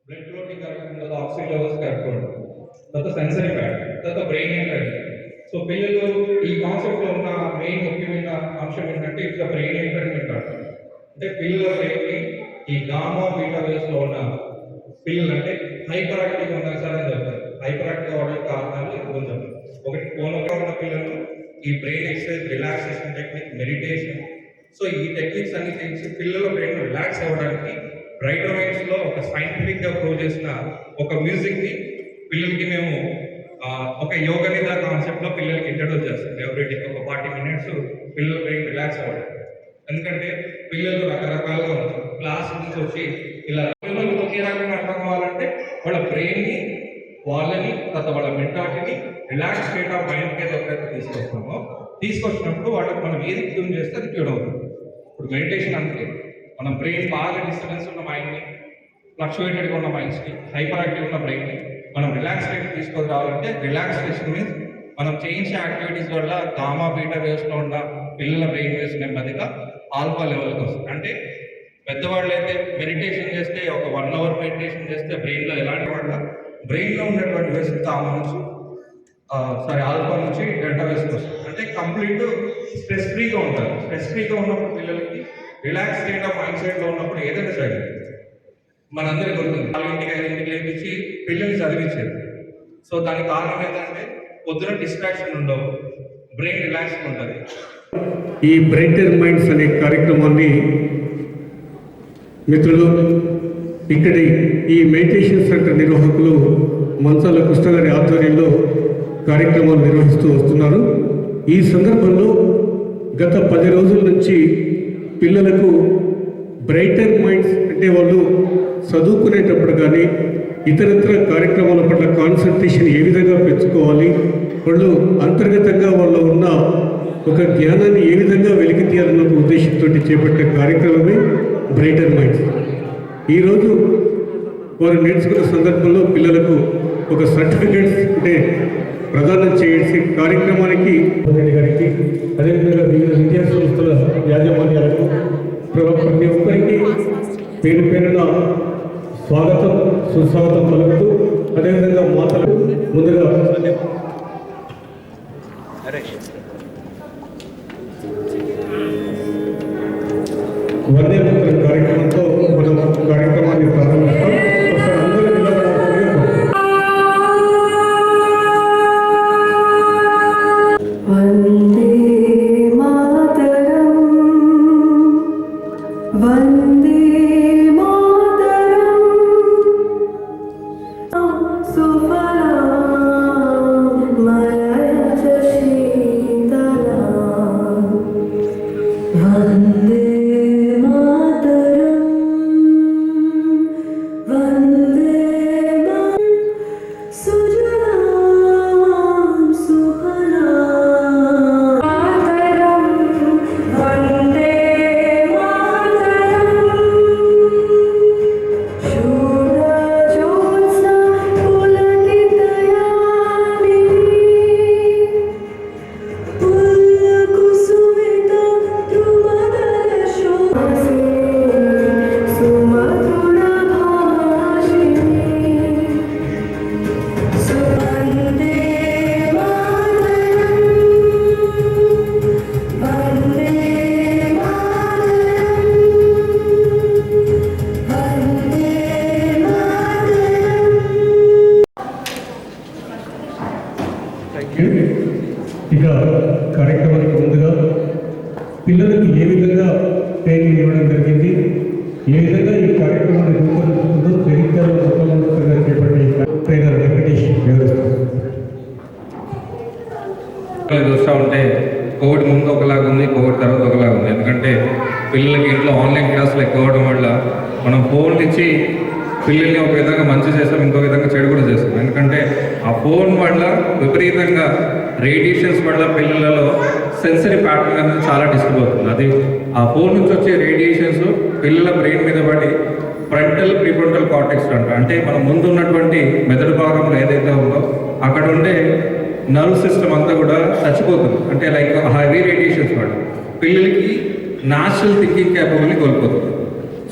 Blood floating correct ఉండదు, oxygen levels correct ఉండదు, తర్వాత సెన్సరీ ప్యాడ్, తర్వాత బ్రెయిన్ ఏంటంటే. సో పిల్లలు ఈ కాన్సెప్ట్ లో ఉన్న మెయిన్ ముఖ్యమైన అంశం ఏంటంటే ఇట్లా బ్రెయిన్ ఎంటర్టైన్మెంట్ అంటారు. అంటే పిల్లల బ్రెయిన్ ని ఈ గామా బీటా వేవ్స్ లో ఉన్న పిల్లలు అంటే హైపర్ యాక్టివ్ ఉన్నారు సార్ అని చెప్తారు. హైపర్ యాక్టివ్ అవడానికి కారణాలు ఎక్కువ చెప్తారు. ఒకటి ఫోన్గా ఉన్న పిల్లలు ఈ brain exercise, relaxation technique, meditation, so ఈ టెక్నిక్స్ అన్ని చేసి పిల్లల బ్రెయిన్ రిలాక్స్ అవ్వడానికి బ్రైటర్ మైండ్స్ లో ఒక సైంటిఫిక్ గా ప్రూవ్ చేసిన ఒక మ్యూజిక్ ని పిల్లలకి మేము ఒక యోగ నిద్ర కాన్సెప్ట్ లో పిల్లలకి ఇంట్రడ్యూస్ చేస్తాం. ఎవ్రీడే ఒక 40 minutes పిల్లల బ్రెయిన్ రిలాక్స్ అవ్వడం. ఎందుకంటే పిల్లలు రకరకాలుగా ఉంటారు. క్లాస్ నుంచి వచ్చి ఇలా పిల్లలు ఒకే రకంగా అర్థం కావాలంటే వాళ్ళ బ్రెయిన్ ని, వాళ్ళని, తర్వాత వాళ్ళ మెంటాలిటీని రిలాక్స్ స్టేట్ ఆఫ్ మైండ్ కి ఎప్పుడైతే తీసుకొచ్చినప్పుడు వాళ్ళకి మనం ఏది ట్యూన్ చేస్తే అది ట్యూన్ అవుతుంది. ఇప్పుడు మెడిటేషన్ అంటే మనం బ్రెయిన్ బాగా డిస్టర్బెన్స్ ఉన్న మైండ్ని, ఫ్లక్చువేటెడ్గా ఉన్న మైండ్స్ని, హైపర్ యాక్టివ్ ఉన్న బ్రెయిన్ని మనం రిలాక్స్ స్టేట్ తీసుకొని రావాలంటే రిలాక్సేషన్ మీన్స్ మనం చేయించే యాక్టివిటీస్ వల్ల గామా బీటా వేవ్స్లో ఉన్న పిల్లల బ్రెయిన్ వేవ్స్ నెమ్మదిగా ఆల్ఫా లెవెల్కి వస్తుంది. అంటే పెద్దవాళ్ళు అయితే మెడిటేషన్ చేస్తే ఒక 1 hour మెడిటేషన్ చేస్తే బ్రెయిన్లో ఎలాంటి వాళ్ళ బ్రెయిన్లో ఉన్నటువంటి వేవ్స్ గామా నుంచి ఆల్ఫా నుంచి డెల్టా వేవ్స్కి వస్తుంది. అంటే కంప్లీట్ స్ట్రెస్ ఫ్రీగా ఉంటారు. స్ట్రెస్ ఫ్రీగా ఉన్నప్పుడు పిల్లలకి రిలాక్స్ స్టేట్ ఆఫ్ మైండ్ సెట్లో ఉన్నప్పుడు ఏదైనా సరే మనందరికీ గుర్తుంది 4ంటికి 5ంటికి లేపించి పిల్లల్ని చదివించారు. సో దానికి కారణం ఏంటంటే పొద్దున డిస్ట్రాక్షన్ ఉండవు, బ్రెయిన్ రిలాక్స్ ఉంటుంది. ఈ బ్రైటర్ మైండ్స్ అనే కార్యక్రమాన్ని మిత్రులు ఇక్కడి ఈ మెడిటేషన్ సెంటర్ నిర్వాహకులు మంచాల కృష్ణ గారి ఆధ్వర్యంలో కార్యక్రమాలు నిర్వహిస్తూ వస్తున్నారు. ఈ సందర్భంలో గత 10 రోజుల నుంచి పిల్లలకు బ్రైటర్ మైండ్స్ అంటే వాళ్ళు చదువుకునేటప్పుడు కానీ ఇతరత్ర కార్యక్రమాల పట్ల కాన్సన్ట్రేషన్ ఏ విధంగా పెంచుకోవాలి, వాళ్ళు అంతర్గతంగా వాళ్ళు ఉన్న ఒక జ్ఞానాన్ని ఏ విధంగా వెలికి తీయాలన్న ఉద్దేశంతో చేపట్టే కార్యక్రమమే బ్రైటర్ మైండ్స్. ఈరోజు వారు నేర్చుకున్న సందర్భంలో పిల్లలకు ఒక సర్టిఫికేట్స్ అంటే ప్రదానం చేసే కార్యక్రమానికి గారికి, అదేవిధంగా వివిధ విద్యా సంస్థల యాజమాన్యాలకు ప్రతి ఒక్కరికి పేరు పేరున స్వాగతం, సుస్వాగతం పలుకుతూ అదేవిధంగా మాటలు ముందుగా వందే మాతరం కార్యక్రమంతో మనం కార్యక్రమాన్ని ప్రారంభిస్తాం. అందరూ వందే మాతరం, వందే మాతరం, సుఫలాం మలయజ శీతలాం, వందే మాతరం, వందే సుజలాం సుఫలాం. వందే మాతరం, శూరజ్యోత్స్నా పులకితయామినీ, పుల్కుసుమిత ధ్రువదల శోభసే, సుమధుర భాషిణీ. వందే మాతరం, వందే మాతరం, వందే మాతరం. ఇక కార్యక్రమానికి ముందుగా పిల్లలకు ఏ విధంగా ట్రైనింగ్ ఇవ్వడం జరిగింది, ఏ విధంగా ఈ కార్యక్రమాన్ని రూపొందించుకుంటూ చరిత్రలో మొట్టమొదటిగా చేపట్టే ట్రైనర్ వెంకటేష్ వివరిస్తారు. చూస్తూ ఉంటే కోవిడ్ ముందు ఒకలాగా ఉంది, కోవిడ్ తర్వాత ఒకలాగా ఉంది. ఎందుకంటే పిల్లలకి ఇంట్లో ఆన్లైన్ క్లాసులు ఎక్కువ అవడం వల్ల మనం ఫోన్లు ఇచ్చి పిల్లల్ని ఒక విధంగా మంచి చేస్తాం, ఇంకో విధంగా చెడు కూడా చేస్తాం. ఎందుకంటే ఆ ఫోన్ వల్ల విపరీతంగా రేడియేషన్స్ వల్ల పిల్లలలో సెన్సరీ ప్యాటర్న్ అనేది చాలా డిస్టర్బ్ అవుతుంది. అది ఆ ఫోన్ నుంచి వచ్చే రేడియేషన్స్ పిల్లల బ్రెయిన్ మీద పడి ఫ్రంటల్ ప్రీఫ్రంటల్ కార్టెక్స్ అంట, అంటే మన ముందు ఉన్నటువంటి మెదడు భాగంలో ఏదైతే ఉందో అక్కడ ఉండే నర్వ్ సిస్టమ్ అంతా కూడా చచ్చిపోతుంది. అంటే లైక్ హెవీ రేడియేషన్స్ వల్ల పిల్లలకి న్యాచురల్ థింకింగ్ క్యాపబిలిటీ కోల్పోతుంది.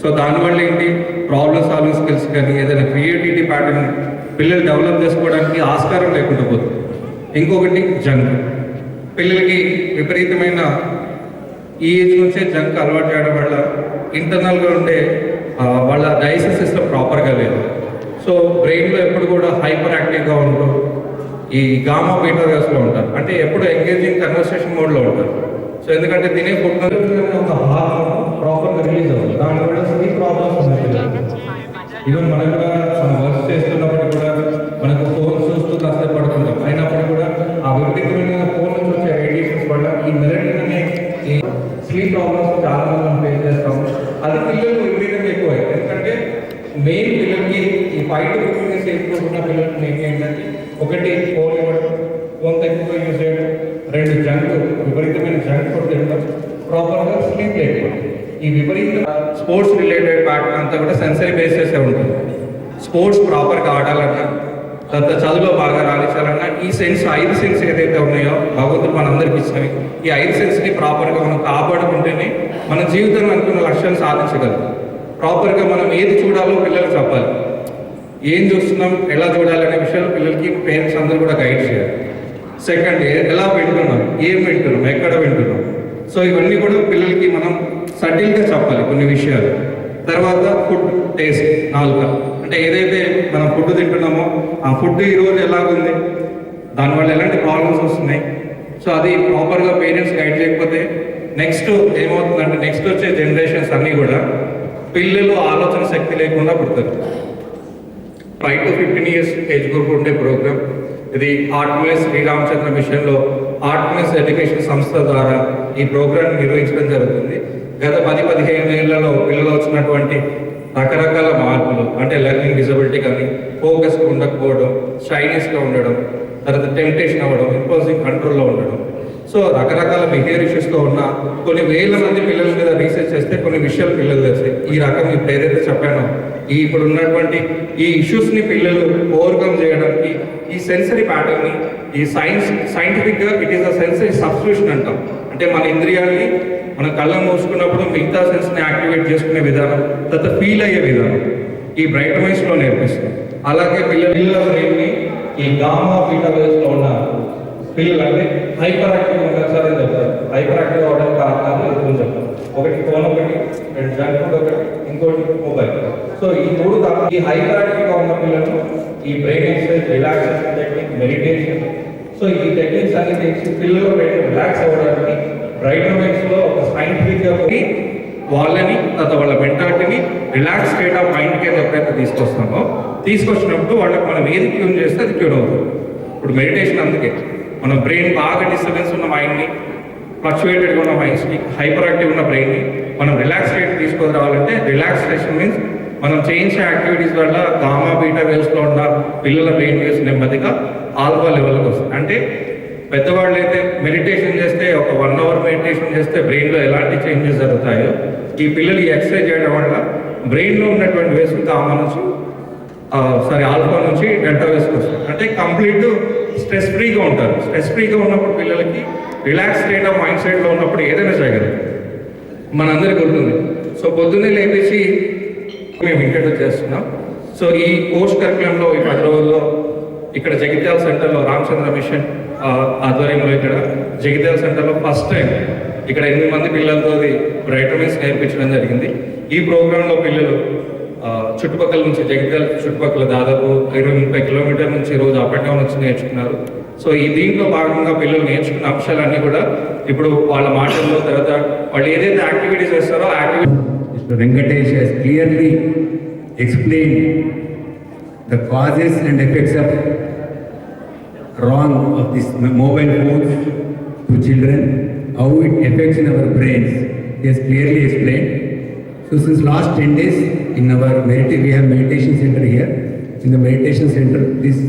సో దానివల్ల ఏంటి, ప్రాబ్లమ్ సాల్వింగ్ స్కిల్స్ కానీ ఏదైనా క్రియేటివిటీ ప్యాటర్న్ పిల్లలు డెవలప్ చేసుకోవడానికి ఆస్కారం లేకుండా పోతుంది. ఇంకొకటి జంక్. పిల్లలకి విపరీతమైన ఈ ఏజ్ నుంచే జంక్ అలవాటు చేయడం వల్ల ఇంటర్నల్గా ఉండే వాళ్ళ డైజెషన్ సిస్టమ్ ప్రాపర్గా లేదు. సో బ్రెయిన్లో ఎప్పుడు కూడా హైపర్ యాక్టివ్గా ఉంటూ ఈ గామా బీటా వేవ్స్లో ఉంటారు. అంటే ఎప్పుడు ఎంగేజింగ్ కన్వర్సేషన్ మోడ్లో ఉంటారు. సో ఎందుకంటే తినే ఫుడ్ ఒక హార్మోన్ ప్రాపర్గా రిలీజ్ అవుతుంది. దానివల్ల స్లీప్ ప్రాబ్లమ్స్ ఉన్నాయి. ఈవెన్ మనం కూడా మనం వర్క్ చేస్తున్నప్పుడు కూడా మనకు ఫోన్ చూస్తూ కాసేపు పడుతుంటాం. అయినప్పుడు కూడా ఆ విపరీతమైన ఫోన్ నుంచి వచ్చే రేడియేషన్స్ వల్ల ఈ మెలటోనిన్ అనే ఈ స్లీప్ ప్రాబ్లమ్స్ చాలా మంది మనం ఫేస్ చేస్తాము. అది పిల్లలకు విపరీతంగా ఎక్కువ. ఎందుకంటే మెయిన్ పిల్లలకి ఈ 5 to 15 years ఏజ్ ఉన్న పిల్లలకి మెయిన్ ఏంటంటే ఒకటి ఫోన్ ఇవ్వడం, ఫోన్ ఎక్కువగా యూజ్ చేయడం, 2 జంక్ విపరీతమైన జంక్ ఫుడ్ తినడం, ప్రాపర్గా స్లీప్ లేకపోవడం. ఈ విపరీత స్పోర్ట్స్ రిలేటెడ్ ప్యాటర్న్ అంతా కూడా సెన్సరీ బేసెసే ఉంటుంది. స్పోర్ట్స్ ప్రాపర్గా ఆడాలన్నా, తర్వాత చదువులో బాగా రాణించాలన్నా ఈ 5 సెన్స్ ఏదైతే ఉన్నాయో భగవంతుడు మనందరికీ ఇచ్చినవి, ఈ 5 సెన్స్ని ప్రాపర్గా మనం కాపాడుకుంటేనే మన జీవితంలో అనుకున్న లక్ష్యాలు సాధించగలం. ప్రాపర్గా మనం ఏది చూడాలో పిల్లలకు చెప్పాలి. ఏం చూస్తున్నాం, ఎలా చూడాలి అనే విషయాలు పిల్లలకి పేరెంట్స్ అందరూ కూడా గైడ్ చేయాలి. సెకండ్, ఎలా వింటున్నాం, ఏం వింటున్నాం, ఎక్కడ వింటున్నాం. సో ఇవన్నీ కూడా పిల్లలకి మనం సటిల్గా చెప్పాలి కొన్ని విషయాలు. తర్వాత ఫుడ్ టేస్ట్, నాలుక. అంటే ఏదైతే మనం ఫుడ్ తింటున్నామో ఆ ఫుడ్ ఈరోజు ఎలాగుంది, దానివల్ల ఎలాంటి ప్రాబ్లమ్స్ వస్తున్నాయి. సో అది ప్రాపర్గా పేరెంట్స్ గైడ్ చేయకపోతే నెక్స్ట్ ఏమవుతుందంటే నెక్స్ట్ వచ్చే జనరేషన్స్ అన్నీ కూడా పిల్లలు ఆలోచన శక్తి లేకుండా పుడతారు. 5 to 15 years ఏజ్ గ్రూప్ ఉండే ప్రోగ్రామ్ ఇది ఆర్ట్మిలెస్ శ్రీరామచంద్ర మిషన్లో ఆర్ట్మిలెస్ ఎడ్యుకేషన్ సంస్థ ద్వారా ఈ ప్రోగ్రామ్ నిర్వహించడం జరుగుతుంది. గత 10-15 ఏళ్లలో పిల్లలు వచ్చినటువంటి రకరకాల మార్పులు, అంటే లెర్నింగ్ డిజబిలిటీ కానీ, ఫోకస్గా ఉండకపోవడం, షైనెస్గా ఉండడం, తర్వాత టెంప్టేషన్ అవ్వడం, ఇంపల్సివ్ కంట్రోల్లో ఉండడం. సో రకరకాల బిహేవియర్ ఇష్యూస్తో ఉన్న కొన్ని వేల మంది పిల్లల మీద రీసెర్చ్ చేస్తే కొన్ని విషయాలు పిల్లలు తెలిసాయి. ఈ రకం ఇప్పుడు ఏదైతే చెప్పానో ఇప్పుడు ఉన్నటువంటి ఈ ఇష్యూస్ని పిల్లలు ఓవర్కమ్ చేయడానికి ఈ సెన్సరీ ప్యాటర్న్ని ఈ సైంటిఫిక్గా it is a sensory substitution అంటాం. అంటే మన ఇంద్రియాల్ని మన కళ్ళను మూసుకున్నప్పుడు మిగతా సెన్స్ని యాక్టివేట్ చేసుకునే విధానం, తర్వాత ఫీల్ అయ్యే విధానం ఈ బ్రైట్ మైండ్స్లో నేర్పిస్తుంది. అలాగే పిల్లల బ్రెయిన్ని ఈ గామా బీటా వేవ్స్లో ఉన్న పిల్లలు అంటే హైపర్ యాక్టివ్ ఉంటారు సార్ అని చెప్తారు. హైపర్ యాక్టివ్ అవడానికి కారణాలు ఎక్కువ చెప్తారు. ఒకటి ఫోన్, ఒకటి జంక్ ఫుడ్, ఒకటి ఇంకోటి మొబైల్. సో ఈ 3 కారణాలు ఈ హైపర్ యాక్టివ్గా ఉన్న పిల్లలు ఈ brain exercise, relaxation technique, meditation. So ఈ టెక్నిక్స్ అన్ని తెలిసి పిల్లలు బ్రెయిన్ రిలాక్స్ అవ్వడానికి బ్రైట్ మైండ్స్లో ఒక సైంటిఫిక్గా వాళ్ళని తర్వాత వాళ్ళ మెంటాలిటీని రిలాక్స్ స్టేట్ ఆఫ్ మైండ్కి ఎప్పుడైతే తీసుకొస్తామో తీసుకొచ్చినప్పుడు వాళ్ళకి మనం ఏది ట్యూన్ చేస్తే అది ట్యూన్ అవుతుంది. ఇప్పుడు మెడిటేషన్ అందుకే మనం బ్రెయిన్ బాగా డిస్టర్బెన్స్ ఉన్న మైండ్ని, ఫ్లక్చువేటెడ్గా ఉన్న మైండ్స్ని, హైపర్ యాక్టివ్ ఉన్న బ్రెయిన్ని మనం రిలాక్స్ స్టేట్ తీసుకొని రావాలంటే రిలాక్సేషన్ మీన్స్ మనం చేయించే యాక్టివిటీస్ వల్ల గామా బీటా వేవ్స్లో ఉన్న పిల్లల బ్రెయిన్ వేవ్స్ నెమ్మదిగా ఆల్ఫా లెవెల్కి వస్తుంది. అంటే పెద్దవాళ్ళు అయితే మెడిటేషన్ చేస్తే ఒక 1 hour మెడిటేషన్ చేస్తే బ్రెయిన్లో ఎలాంటి చేంజెస్ జరుగుతాయో ఈ పిల్లలు ఈ ఎక్సర్సైజ్ చేయడం వల్ల బ్రెయిన్లో ఉన్నటువంటి వేవ్స్ గామా నుంచి ఆల్ఫా నుంచి డెల్టా వేవ్స్కి వస్తుంది. అంటే కంప్లీట్ స్ట్రెస్ ఫ్రీగా ఉంటారు. స్ట్రెస్ ఫ్రీగా ఉన్నప్పుడు పిల్లలకి రిలాక్స్ స్టేట్ ఆఫ్ మైండ్ సెట్లో ఉన్నప్పుడు ఏదైనా చేయగలరు. మనందరికీ ఉంటుంది. సో పొద్దున్నే లేపేసి మేము ఇంట్రడ్యూస్ చేస్తున్నాం. సో ఈ కోర్స్ కరికులంలో ఈ 10 రోజుల్లో ఇక్కడ జగిత్యాల సెంటర్లో రామచంద్ర మిషన్ ఆధ్వర్యంలో ఇక్కడ జగిత్యాల సెంటర్లో ఫస్ట్ టైం ఇక్కడ 8 మంది పిల్లలతో బ్రైట్ మైండ్స్ నేర్పించడం జరిగింది. ఈ ప్రోగ్రాంలో పిల్లలు చుట్టుపక్కల నుంచి జగిత్యాల చుట్టుపక్కల దాదాపు 20-30 కిలోమీటర్ల నుంచి రోజు అప్ అండ్ డౌన్ వచ్చి నేర్చుకున్నారు. సో ఈ దీంట్లో భాగంగా పిల్లలు నేర్చుకున్న అంశాలన్నీ కూడా ఇప్పుడు వాళ్ళ మాటల్లో తర్వాత వాళ్ళు ఏదైతే యాక్టివిటీస్ చేస్తారో Mr. Venkatesh has clearly explained the causes and effects of wrong of this mobile phones to children, how it affects in our brains. He has clearly explained. So since last 10 days in our we have meditation center here. In the meditation center, these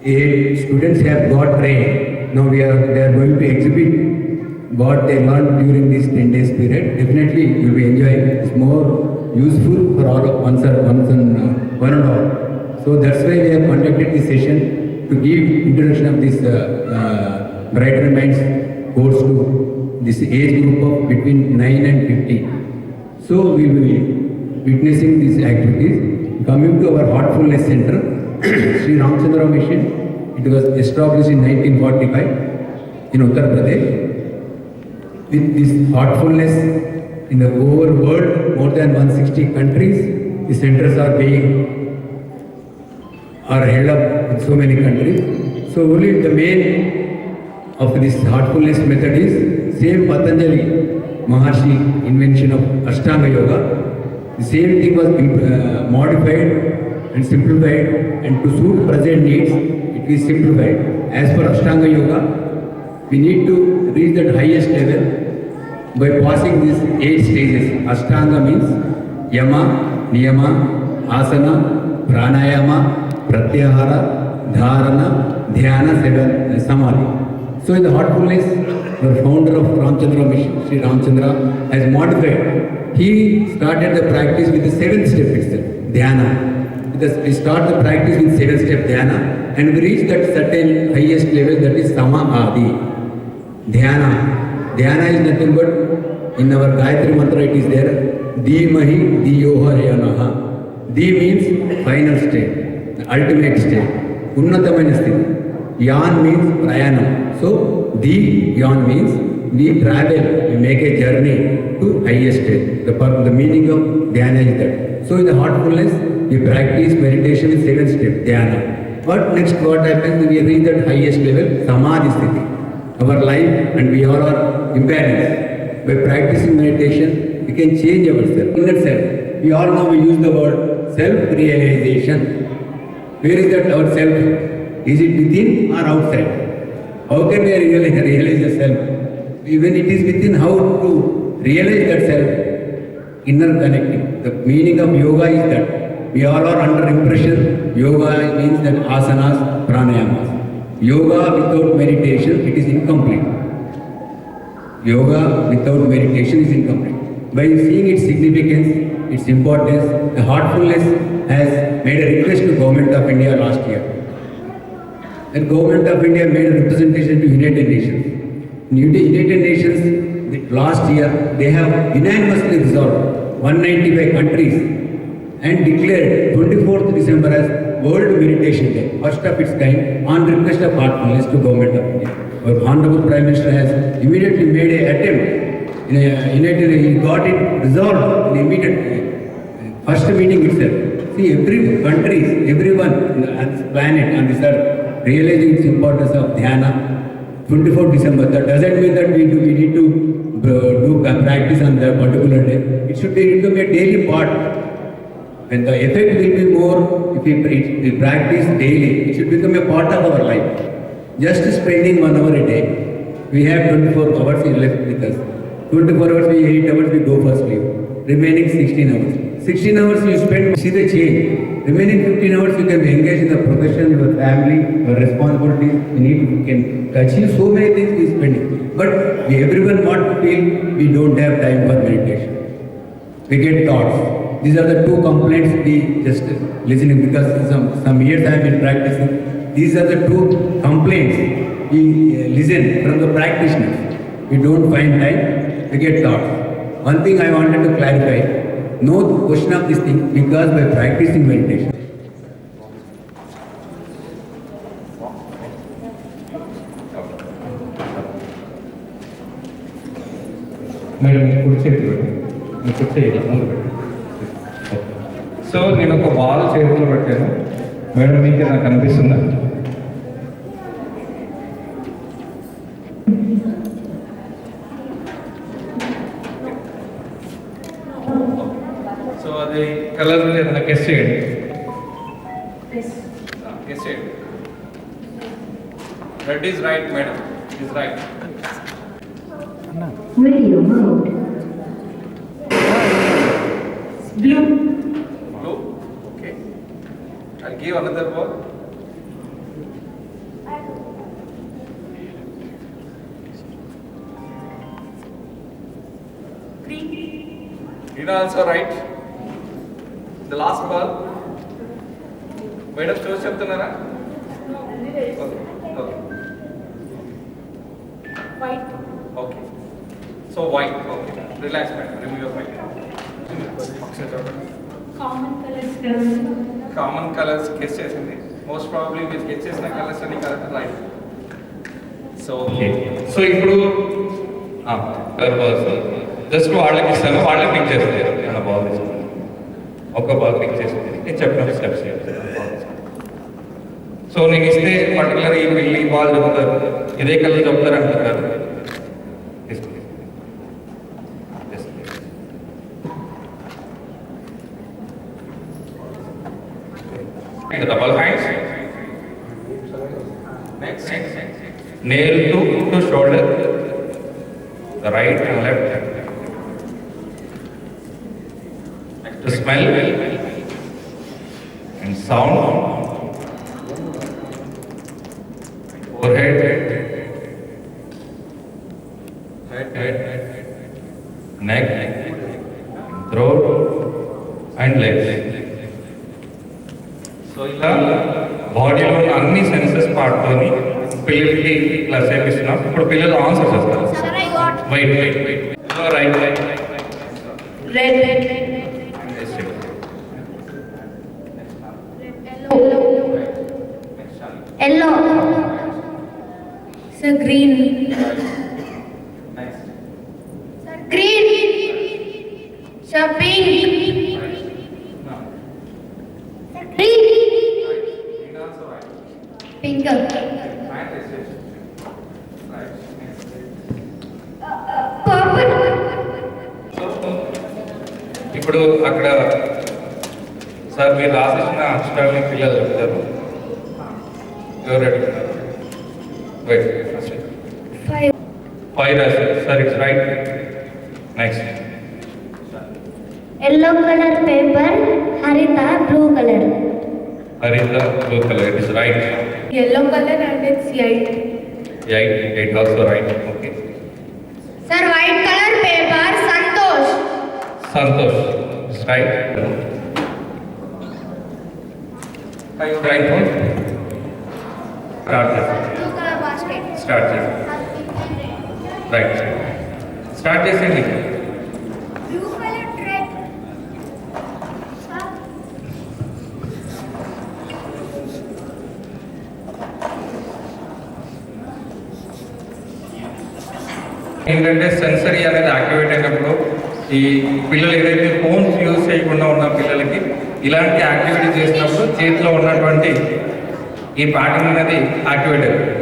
8 students have got trained. Now they are going to exhibit what they learned during this 10 days period. Definitely you will be enjoying. It's more useful for all of one and all. So that's why we have conducted this session to give introduction of this Brighter Minds course to this age group of between 9 and 50. So we witnessing these activities. Coming to our Heartfulness Center, Sri Ramchandra Mission, it was established in 1945 in Uttar Pradesh. With this heartfulness in the whole world, more than 160 countries, the centers are held up in so many countries. So only the main of this heartfulness method is same Patanjali Maharshi invention of Ashtanga Yoga. The same thing was modified and simplified, and to suit present needs, it is simplified. As for Ashtanga Yoga, we need to reach that highest level by passing these 8 stages. Ashtanga means Yama, Niyama, Asana, Pranayama, Pratyahara, Dharana, Dhyana, Samadhi. So in the heartfulness, the founder of Ramchandra Mission, Sri Ramchandra, has modified. He started the practice with the 7th step itself, Dhyana. We start the practice with 7th step Dhyana, and we reach that certain highest level, that is Samadhi. Dhyana. Dhyana is nothing but, in our Gayatri mantra it is there, Dhimahi Dhiyoha Yanaha. Dhi means final state, the ultimate state, Unnatamaina sthiti. Yan means Prayanam. So, Dhi, Yan means we travel, we make a journey to highest state. The meaning of Dhyana is that. So, in the heartfulness, we practice meditation with 7th step, Dhyana. But next what happens, we reach that highest level, Samadhi sthiti. Our life and we all are imbalanced. By practicing meditation, we can change ourselves. Inner self. We all know we use the word self-realization. Where is that our self? Is it within or outside? How can we realize the self? When it is within, how to realize that self? Inner connecting. The meaning of yoga is that we all are under impression. Yoga means that asanas, pranayamas. Yoga without meditation, it is incomplete. Yoga without meditation is incomplete. By seeing its significance, its importance, the heartfulness has made a request to Government of India last year. The Government of India made a representation to United Nations. In United Nations, last year, they have unanimously resolved 195 countries and declared 24th December as World Meditation Day, first of its kind, on request of heartfulness to Government of India. Our Honorable Prime Minister has immediately made an attempt. He got it resolved in immediate first meeting itself. See, every country, everyone on this planet, on this earth, realizing its importance of Dhyana, 24th December. That doesn't mean that we need to do practice on that particular day. It should become a daily part. When the effect will be more, if we practice daily, it should become a part of our life. Just spending 1 hour a day, we have 24 hours left with us. 24 hours, 8 hours we go for sleep. Remaining 16 hours. 16 hours you spend, see the change. Remaining 15 hours you can be engaged in the profession, your family, your responsibilities. You can achieve so many things we spending. But everyone want to feel we don't have time for meditation. We get thoughts. These are the 2 complaints we just listening, because some years I have been practicing. These are the 2 complaints we listen from the practitioners. We don't find time, we get thoughts. One thing I wanted to clarify, no question of this thing, because by practicing meditation. Madam కుడి చేతిలో మీ కుడి చేయాలి ముందు పెట్టండి. So నేను ఒక ball చేతిలో పెట్టాను మేడం, మీకు నాకు అనిపిస్తుందా? సో అది కలర్ ఏదైనా గెస్ చేయండి. గెస్ చేయండి. Red is right madam, is right. Radio mode. Blue. Blue? Okay. I'll give another ball. Green. Green also right. The last ball. Madam, choose చెప్తున్నారా? Okay. Okay. White. Okay. So white. Okay. Relax, madam. Remove your white. Common colours common colours guess చేసింది. Most probably మీరు guess చేసిన colours అన్ని correct right. So so ఇప్పుడు just వాళ్ళకి ఇస్తాను, వాళ్ళే pick చేస్తారు. ఏమైనా బాల్ తీసుకుంటాను, ఒక బాల్ పిక్ చేస్తుంది, నేను చెప్పిన స్టెప్స్ సో నేను ఇస్తే పర్టికులర్ ఈ పిల్లి బాల్ చెప్తారు, ఇదే కలర్ చెప్తారు అంటారు కదా. Double hands. Next. Nail to shoulder. The right and left. To smell and sound. Forehead. Head. Neck. Throat and legs. So ఇలా బాడీలో ఉన్న అన్ని సెన్సెస్ పార్ట్తోని పిల్లలకి ఇలా చేపిస్తున్నాం. ఇప్పుడు పిల్లలు ఆన్సర్ చేస్తారు. White right red yellow sir green green sir pink green pink purple. ఇప్పుడు అక్కడ సార్ మీరు రాసేసిన అక్షరాలని పిల్లలు చెప్తారు. ఎవరు అడుగుతున్నారు? రైట్ ఫైవ్ రాశారు sir, it's right. Next yellow color paper, Harita blue color. Harita blue color, it is right. Yellow color and it's 8. 8 also right. Okay. Sir, white color paper, Santosh. Santosh, it's right. Right one. Start this. Blue color basket. Start this. Right. Start this in it. Blue color thread. ఏంటంటే sensory అనేది activate అయినప్పుడు ఈ పిల్లలు ఏదైతే phones use చేయకుండా ఉన్న పిల్లలకి ఇలాంటి యాక్టివిటీ చేసినప్పుడు చేతిలో ఉన్నటువంటి ఈ ప్యాటర్న్ అనేది యాక్టివేట్ అవుతుంది.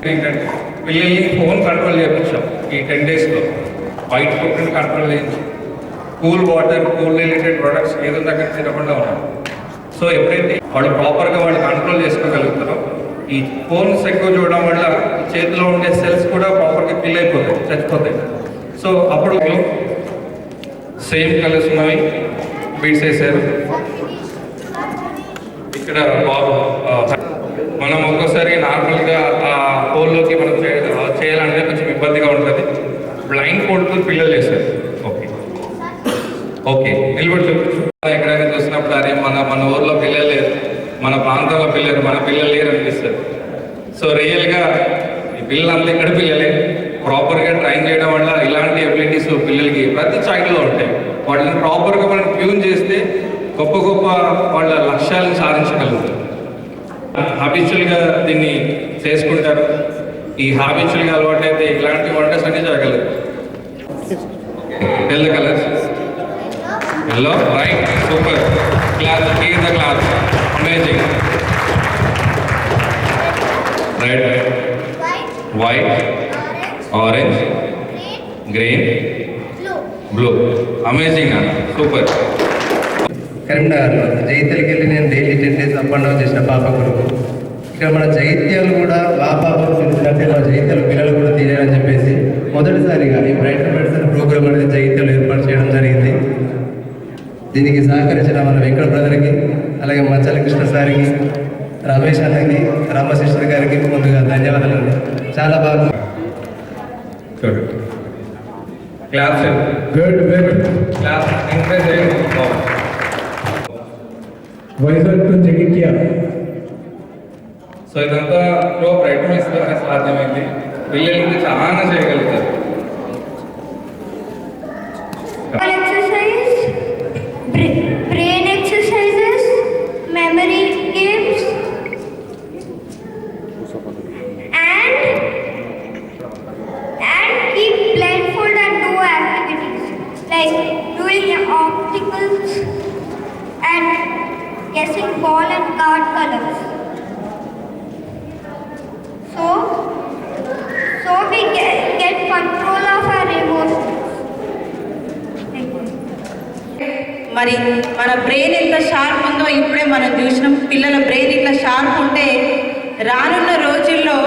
ఏంటంటే పిల్లల్ని ఫోన్ కంట్రోల్ చేయించాం ఈ 10 daysలో. వైట్ ఫుడ్ని కంట్రోల్ చేయించి cool water, cool related products ఏదో దగ్గర తినకుండా ఉన్నాం. సో ఎప్పుడైతే వాళ్ళు ప్రాపర్గా వాళ్ళు కంట్రోల్ చేసుకోగలుగుతారో ఈ ఫోన్స్ ఎక్కువ చూడడం వల్ల చేతిలో ఉండే సెల్స్ కూడా ప్రాపర్గా కిల్ అయిపోతాయి, చచ్చిపోతాయి. సో అప్పుడు సేమ్ కలర్స్ ఉన్నవి బీట్స్ వేసారు. ఇక్కడ మనం ఒక్కోసారి నార్మల్గా ఆ హోల్లోకి మనం చేయాలంటే కొంచెం ఇబ్బందిగా ఉంటుంది. బ్లైండ్ ఫోల్డ్తో పిల్లలు చేశారు. ఓకే నిలబడి ఎక్కడైనా చూసినప్పుడు అరే మన ఊర్లో పిల్లలు లేరు, మన ప్రాంతంలో పిల్లలు, మన పిల్లలు లేరు అనిపిస్తుంది. సో రియల్గా ఈ పిల్లలంతా ఇక్కడ పిల్లలే. ప్రాపర్గా ట్రైన్ చేయడం వల్ల ఇలాంటి ఎబిలిటీస్ పిల్లలకి ప్రతి చైల్డ్లో ఉంటాయి. వాటిని ప్రాపర్గా మనం ట్యూన్ చేస్తే గొప్ప గొప్ప వాళ్ళ లక్ష్యాలను సాధించగలుగుతారు. హ్యాబిచువల్గా దీన్ని చేసుకుంటారు. ఈ హ్యాబిచువల్గా అలవాటు అయితే ఇలాంటి వంటస్ అన్ని చేయగలుగుతారు. Yellow colours, yellow right, super class, the class, amazing. Red, white, orange, green, blue, amazing అన్న, సూపర్. కరీంనగర్లో జైత్యాలకి వెళ్ళి నేను daily 10 days up and down చేసిన పాప కొరకు. ఇక్కడ మన జైత్యాలు కూడా మా పాపకు తెలిసినట్టే మా జైత్యాల పిల్లలు కూడా తీయాలని చెప్పేసి మొదటిసారిగా ఈ బ్రైట్ మెడిసిన్ ప్రోగ్రామ్ అనేది జైత్యాలు ఏర్పాటు చేయడం జరిగింది. దీనికి సహకరించిన మన వెంకట బ్రదర్కి, అలాగే మచ్చల కృష్ణ సార్కి, రమేష్ అన్నకి, రామశిష్టర్ గారికి ముందుగా ధన్యవాదాలు. చాలా బాగా క్లాస్ గుడ్ క్లాస్ ఎంకరేజ్ చేయండి. వైజాగ్ టు జగిత్యాల. సో ఇదంతా లో ప్రయత్నిస్తూనే సాధ్యమైంది. పిల్లలకి చాలా చేయగలుగుతారు. Exercise. మరి మన బ్రెయిన్ ఎంత షార్ప్ ఉందో ఇప్పుడే మనం చూసినాం. పిల్లల బ్రెయిన్ ఇట్లా షార్ప్ ఉంటే రానున్న రోజుల్లో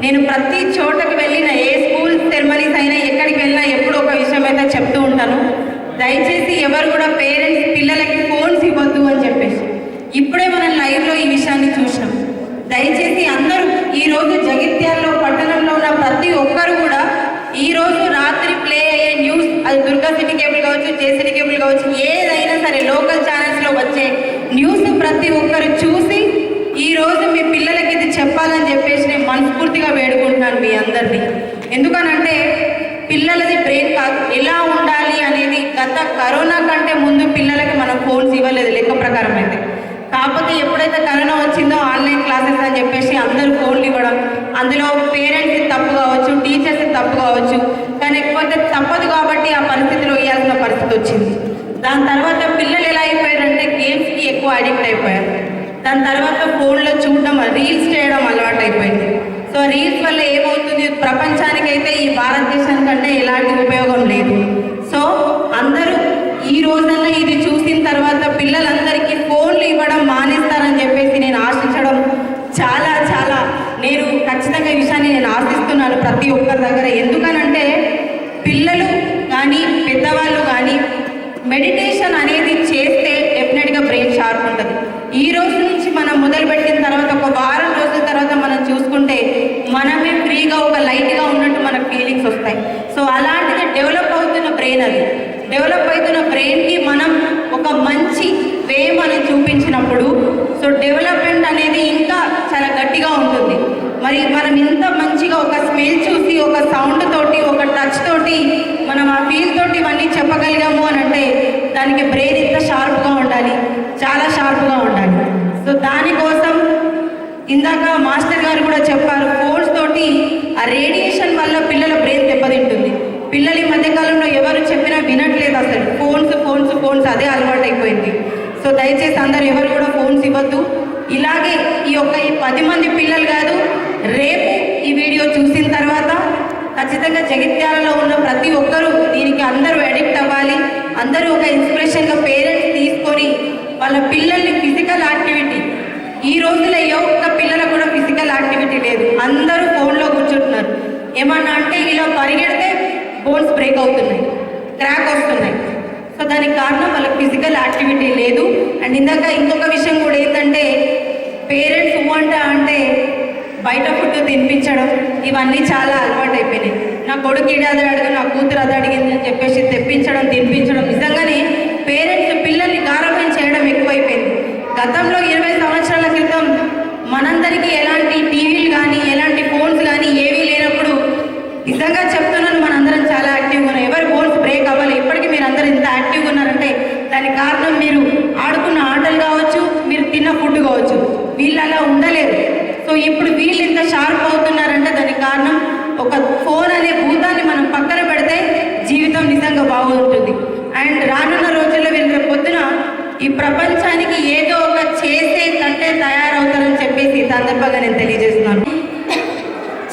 నేను ప్రతి చోటకు వెళ్ళిన, ఏ స్కూల్ సెరమనీస్ అయినా ఎక్కడికి వెళ్ళినా ఎప్పుడో ఒక విషయం అయితే చెప్తూ ఉంటాను. దయచేసి ఎవరు కూడా పేరెంట్స్ పిల్లలకి ఫోన్స్ ఇవ్వద్దు అని చెప్పేసి. ఇప్పుడే మనం లైవ్లో ఈ విషయాన్ని చూసినాం. దయచేసి అందరూ ఈరోజు జగిత్యాలలో పట్టణంలో ఉన్న ప్రతి ఒక్కరు కూడా ఈరోజు రాత్రి ప్లే అయ్యే న్యూస్, అది దుర్గా సిటీ కేబుల్ కావచ్చు, జేసిటీ కేబుల్ కావచ్చు, ఏదైనా సరే లోకల్ ఛానల్స్లో వచ్చే న్యూస్ ప్రతి ఒక్కరు చూసి ఈరోజు మీ పిల్లలకి ఇది చెప్పాలని చెప్పేసి నేను మనస్ఫూర్తిగా వేడుకుంటున్నాను మీ అందరినీ. ఎందుకనంటే పిల్లలది బ్రెయిన్ కాదు, ఎలా ఉండాలి అనేది గత కరోనా కంటే ముందు పిల్లలకి మనం ఫోన్స్ ఇవ్వలేదు లెక్క ప్రకారం అయితే. కాకపోతే ఎప్పుడైతే కరోనా వచ్చిందో ఆన్లైన్ క్లాసెస్ అని చెప్పేసి అందరూ ఫోన్లు ఇవ్వడం, అందులో పేరెంట్స్ తప్పు కావచ్చు, టీచర్స్ తప్పు కావచ్చు, కానీ ఎక్కువైతే తప్పదు కాబట్టి ఆ పరిస్థితిలో ఇవ్వాల్సిన పరిస్థితి వచ్చింది. దాని తర్వాత పిల్లలు ఎలా అయిపోయారంటే గేమ్స్కి ఎక్కువ అడిక్ట్ అయిపోయారు. దాని తర్వాత ఫోన్లో చూడడం, రీల్స్ చేయడం అలవాటు అయిపోయింది. సో రీల్స్ వల్ల ఏమవుతుంది, ప్రపంచానికైతే ఈ భారతదేశానికంటే ఎలాంటి ఉపయోగం లేదు. సో అందరూ ఈ రోజన్నా ఇది చూసిన తర్వాత పిల్లలందరికీ ఫోన్లు ఇవ్వడం మానేస్తారని చెప్పేసి నేను ఆశించడం చాలా చాలా నేను ఖచ్చితంగా ఈ విషయాన్ని నేను ఆశిస్తున్నాను ప్రతి ఒక్కరి దగ్గర. ఎందుకనంటే పిల్లలు కానీ పెద్దవాళ్ళు కానీ మెడిటేషన్ అనేది చేస్తే డెఫినెట్గా బ్రెయిన్ షార్ప్ ఉంటుంది. ఈ రోజు నుంచి మనం మొదలుపెట్టిన తర్వాత ఒక వారం రోజుల తర్వాత మనం చూసుకుంటే మనమే ఫ్రీగా ఒక లైట్గా ఉన్నట్టు మనకు ఫీలింగ్స్ వస్తాయి. సో అలాంటిది డెవలప్ అవుతున్న బ్రెయిన్, అది డెవలప్ అవుతున్న బ్రెయిన్కి మనం ఒక మంచి వే మనం చూపించినప్పుడు సో డెవలప్మెంట్ అనేది ఇంకా చాలా గట్టిగా ఉంటుంది. మరి మనం ఇంత మంచిగా ఒక స్మెల్ చూసి, ఒక సౌండ్ తోటి, ఒక టచ్ తోటి మనం ఆ ఫీల్ తోటి ఇవన్నీ చెప్పగలిగాము అని అంటే దానికి బ్రెయిన్ ఇంత షార్ప్గా ఉండాలి, చాలా షార్ప్గా ఉండాలి. సో దానికోసం ఇందాక మాస్టర్ గారు కూడా చెప్పారు, ఫోన్స్ తోటి ఆ రేడియేషన్ వల్ల పిల్లల బ్రెయిన్ దెబ్బతింటుంది. పిల్లలు ఈ మధ్యకాలంలో ఎవరు చెప్పినా వినట్లేదు, అసలు ఫోన్స్ ఫోన్స్ ఫోన్స్ అదే అలవాటు అయిపోయింది. సో దయచేసి అందరు ఎవరు కూడా ఫోన్స్ ఇవ్వద్దు. ఇలాగే ఈ 10 మంది పిల్లలు కాదు, రేపు ఈ వీడియో చూసిన తర్వాత ఖచ్చితంగా జగిత్యాలలో ఉన్న ప్రతి ఒక్కరూ దీనికి అందరూ అడిక్ట్ అవ్వాలి. అందరూ ఒక ఇన్స్పిరేషన్గా పేరెంట్స్ తీసుకొని వాళ్ళ పిల్లల్ని ఫిజికల్ యాక్టివిటీ, ఈ రోజుల్లో ఏ ఒక్క పిల్లలకు కూడా ఫిజికల్ యాక్టివిటీ లేదు, అందరూ ఫోన్లో కూర్చుంటున్నారు. ఏమన్నా అంటే ఇలా పరిగెడితే బోన్స్ బ్రేక్ అవుతున్నాయి, క్రాక్ వస్తున్నాయి. సో దానికి కారణం వాళ్ళకి ఫిజికల్ యాక్టివిటీ లేదు. అండ్ ఇందాక ఇంకొక విషయం కూడా ఏంటంటే పేరెంట్స్ అంటే బయట ఫుడ్ తినిపించడం, ఇవన్నీ చాలా అలవాటు అయిపోయినాయి. నా కొడుకు ఇది అది అడిగి, నా కూతురు అది అడిగింది అని చెప్పేసి తెప్పించడం, తినిపించడం, నిజంగానే పేరెంట్స్ పిల్లల్ని గారాబం చేయడం ఎక్కువైపోయింది. గతంలో 20 సంవత్సరాల క్రితం మనందరికీ ఎలాంటి టీవీలు కానీ ఎలాంటి ఫోన్స్ కానీ ఏవీ లేనప్పుడు నిజంగా చెప్తున్నాను మనందరం చాలా యాక్టివ్గా ఉన్నాం. ఎవరి బోన్స్ బ్రేక్ అవ్వాలి. ఇప్పటికీ మీరు అందరూ ఇంత యాక్టివ్గా ఉన్నారంటే దానికి కారణం మీరు ఆడుకున్న ఆటలు కావచ్చు, మీరు తిన్న ఫుడ్ కావచ్చు. వీళ్ళు అలా ఉండలేరు. సో ఇప్పుడు వీళ్ళు ఇంత షార్ప్ అవుతున్నారంటే దానికి కారణం ఒక ఫోన్ అనే భూతాన్ని మనం పక్కన పెడితే జీవితం నిజంగా బాగుంటుంది. అండ్ రానున్న రోజుల్లో వీళ్ళు పొద్దున ఈ ప్రపంచానికి ఏదో ఒక చేసే తట్టే తయారవుతారని చెప్పేసి ఈ సందర్భంగా నేను తెలియజేస్తున్నాను.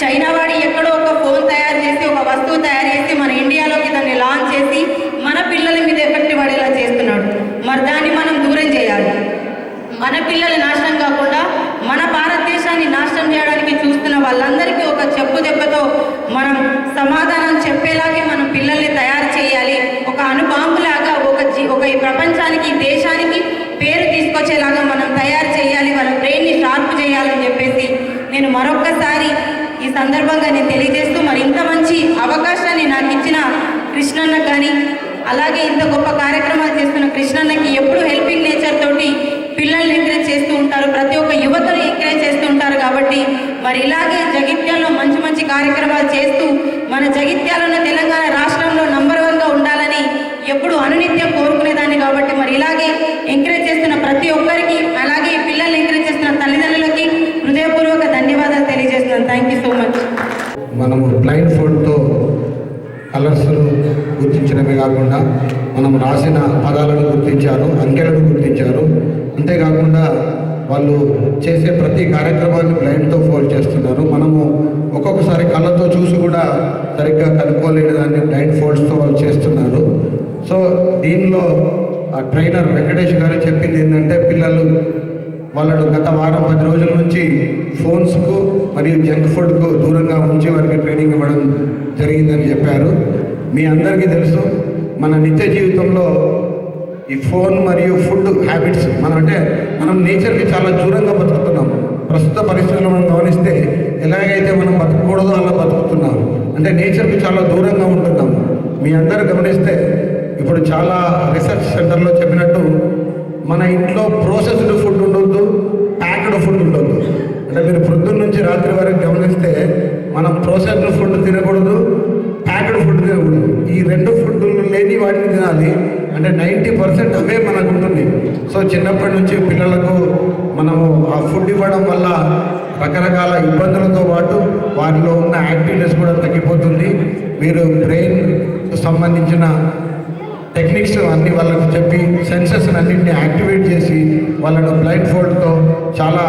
చైనా వాడి ఎక్కడో ఒక ఫోన్ తయారు చేసి, ఒక వస్తువు తయారు చేసి మన ఇండియాలోకి దాన్ని లాంచ్ చేసి మన పిల్లల మీద ఎఫెక్ట్ పడేలా చేస్తున్నాడు. మరి దాన్ని మనం దూరం చేయాలి. మన పిల్లలు నాశనం కాకుండా మన భారతదేశాన్ని నాశనం చేయడానికి చూస్తున్న వాళ్ళందరికీ ఒక చెప్పు దెబ్బతో మనం సమాధానం చెప్పేలాగే మనం పిల్లల్ని తయారు చేయాలి. ఒక అణుబాంబులాగా ఒక ఈ ప్రపంచానికి, ఈ దేశానికి పేరు తీసుకొచ్చేలాగా మనం తయారు చేయాలి. వాళ్ళ బ్రెయిన్ని షార్ప్ చేయాలని చెప్పేసి నేను మరొక్కసారి ఈ సందర్భంగా నేను తెలియజేస్తూ, మరి ఇంత మంచి అవకాశాన్ని నాకు ఇచ్చిన కృష్ణన్న కానీ అలాగే ఇంత గొప్ప కార్యక్రమాలు చేస్తున్న కృష్ణన్నకి ఎప్పుడు హెల్పింగ్ నేచర్ తోటి పిల్లల్ని ఎంకరేజ్ చేస్తూ ఉంటారు, ప్రతి ఒక్క యువతను ఎంకరేజ్ చేస్తూ ఉంటారు. కాబట్టి మరి ఇలాగే జగిత్యాలలో మంచి మంచి కార్యక్రమాలు చేస్తూ మన జగిత్యాలను తెలంగాణ రాష్ట్రంలో నంబర్ 1గా ఉండాలని ఎప్పుడు అనునిత్యం కోరుకునేదాన్ని. కాబట్టి మరి ఇలాగే ఎంకరేజ్ చేస్తున్న ప్రతి ఒక్కరికి, అలాగే పిల్లల్ని ఎంకరేజ్ చేస్తున్న తల్లిదండ్రులకి హృదయపూర్వక ధన్యవాదాలు తెలియజేస్తున్నాను. Thank you so much. మనము బ్లైండ్ ఫోన్తో కలర్స్ గుర్తించడమే కాకుండా మనం రాసిన పదాలను గుర్తించారు, అంకెలను గుర్తించారు. అంతేకాకుండా వాళ్ళు చేసే ప్రతి కార్యక్రమాన్ని బ్లైండ్తో ఫోల్డ్ చేస్తున్నారు. మనము ఒక్కొక్కసారి కళ్ళతో చూసి కూడా సరిగ్గా కనుక్కోలేని దాన్ని బ్లైండ్ ఫోల్డ్స్తో వాళ్ళు చేస్తున్నారు. సో దీనిలో ట్రైనర్ వెంకటేష్ గారు చెప్పింది ఏంటంటే పిల్లలు వాళ్ళను గత వారం 10 రోజుల నుంచి ఫోన్స్కు మరియు జంక్ ఫుడ్కు దూరంగా ఉంచి వారికి ట్రైనింగ్ ఇవ్వడం జరిగిందని చెప్పారు. మీ అందరికీ తెలుసు మన నిత్య జీవితంలో ఈ ఫోన్ మరియు ఫుడ్ హ్యాబిట్స్ మనం నేచర్కి చాలా దూరంగా బతుకుతున్నాం. ప్రస్తుత పరిస్థితుల్లో మనం గమనిస్తే ఎలాగైతే మనం బతకూడదో అలా బతుకుతున్నాం, అంటే నేచర్కి చాలా దూరంగా ఉంటున్నాం. మీ అందరూ గమనిస్తే ఇప్పుడు చాలా రీసెర్చ్ సెంటర్లో చెప్పినట్టు మన ఇంట్లో ప్రాసెస్డ్ ఫుడ్ ఉండొద్దు, ప్యాక్డ్ ఫుడ్ ఉండొద్దు. అంటే మీరు పొద్దున్న నుంచి రాత్రి వరకు గమనిస్తే మనం ప్రాసెస్డ్ ఫుడ్ తినకూడదు, ప్యాక్డ్ ఫుడ్ తినకూడదు. ఈ 2 ఫుడ్లు లేని వాటిని తినాలి. అంటే 90% అవే మనకు ఉంటుంది. సో చిన్నప్పటి నుంచి పిల్లలకు మనము ఆ ఫుడ్ ఇవ్వడం వల్ల రకరకాల ఇబ్బందులతో పాటు వారిలో ఉన్న యాక్టివ్నెస్ కూడా తగ్గిపోతుంది. మీరు బ్రెయిన్కు సంబంధించిన టెక్నిక్స్ అన్ని వాళ్ళకి చెప్పి సెన్సెస్ అన్నింటినీ యాక్టివేట్ చేసి వాళ్ళను బ్లైండ్ ఫోల్డ్తో చాలా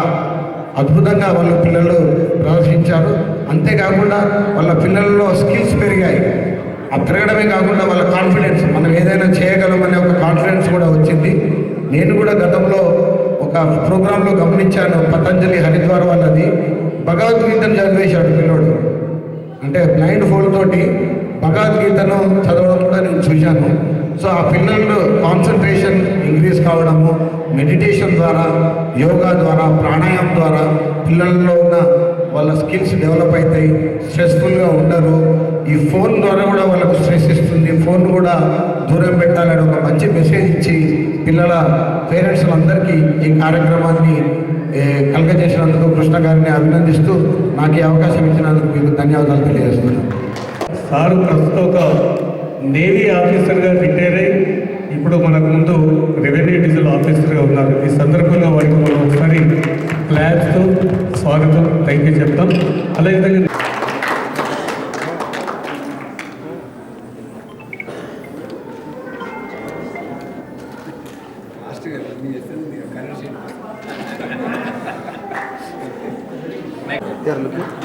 అద్భుతంగా వాళ్ళ పిల్లలు ప్రదర్శించారు. అంతేకాకుండా వాళ్ళ పిల్లల్లో స్కిల్స్ పెరిగాయి. ఆ పెరగడమే కాకుండా వాళ్ళ కాన్ఫిడెన్స్, మనం ఏదైనా చేయగలమనే ఒక కాన్ఫిడెన్స్ కూడా వచ్చింది. నేను కూడా గతంలో ఒక ప్రోగ్రాంలో గమనించాను, పతంజలి హరిద్వార్ వాళ్ళది భగవద్గీతను చదివేశాడు పిల్లోడు. అంటే బ్లైండ్ ఫోల్డ్ తోటి భగవద్గీతను చదవడం కూడా నేను చూశాను. సో ఆ పిల్లలు కాన్సన్ట్రేషన్ ఇంక్రీజ్ కావడము, మెడిటేషన్ ద్వారా, యోగా ద్వారా, ప్రాణాయామం ద్వారా పిల్లల్లో ఉన్న వాళ్ళ స్కిల్స్ డెవలప్ అవుతాయి, స్ట్రెస్ఫుల్గా ఉండరు. ఈ ఫోన్ ద్వారా కూడా వాళ్ళకు స్ట్రెస్ ఇస్తుంది. ఫోన్ కూడా దూరం పెట్టాలని ఒక మంచి మెసేజ్ ఇచ్చి పిల్లల పేరెంట్స్ అందరికీ ఈ కార్యక్రమాన్ని కలగజేసినందుకు కృష్ణ గారిని అభినందిస్తూ నాకు ఈ అవకాశం ఇచ్చినందుకు మీకు ధన్యవాదాలు తెలియజేస్తున్నాను. సారు ప్రస్తుతం ఒక నేవీ ఆఫీసర్గా రిటైర్ అయ్యి ఇప్పుడు మనకు ముందు రెవెన్యూ డీజిల్ ఆఫీసర్గా ఉన్నారు. ఈ సందర్భంగా వారికి మనం ఒకసారి క్లాప్స్తో స్వాగతం, థ్యాంక్ యూ చెప్తాం. అదేవిధంగా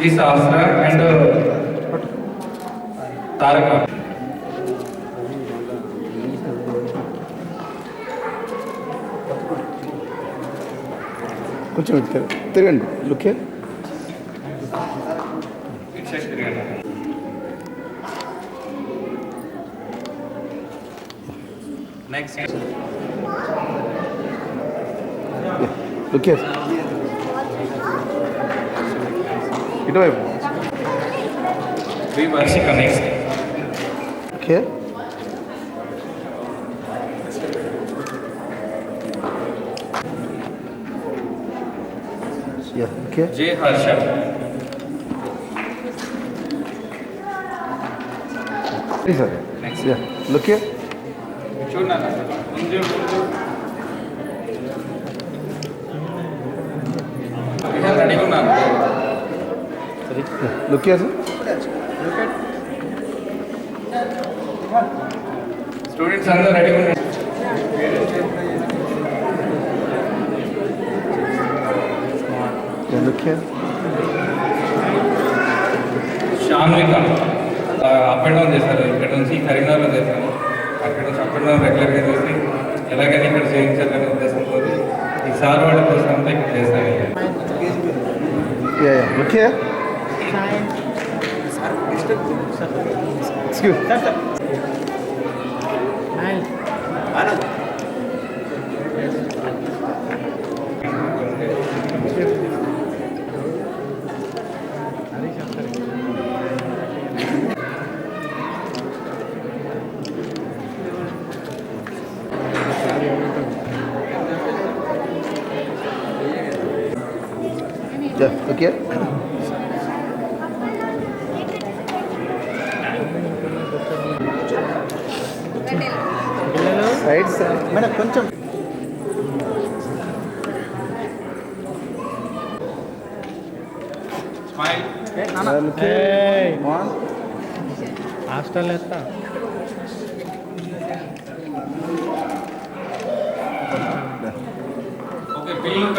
ఈ శాస్త్ర అండ్ తారక కొంచెం తిరగండి. లుక్ నెక్స్ట్ లుక్ ఇటువైపు. Varshika next okay, okay. జే హర్ష సార్ లుక్ చూడన్నా రెడీగా ఉన్నాను. Look sir. స్టూడెంట్స్ అందరూ రెడీగా ఉన్నారు. Look Shanvika up and down చేశారు. ఇక్కడ నుంచి కరీంనగర్లో చేశారు. అక్కడ నుంచి అప్ అండ్ డౌన్ రెగ్యులర్గా చేసి ఎలాగైనా ఇక్కడ చేయించాలనే ఉద్దేశంతో ఈసారి వాళ్ళ కోసం అంతా ఇక్కడ చేశారు. Look excuse okay. Right sir madam కొంచెం హాస్టల్ ఎత్తా ఓకే పిల్లలు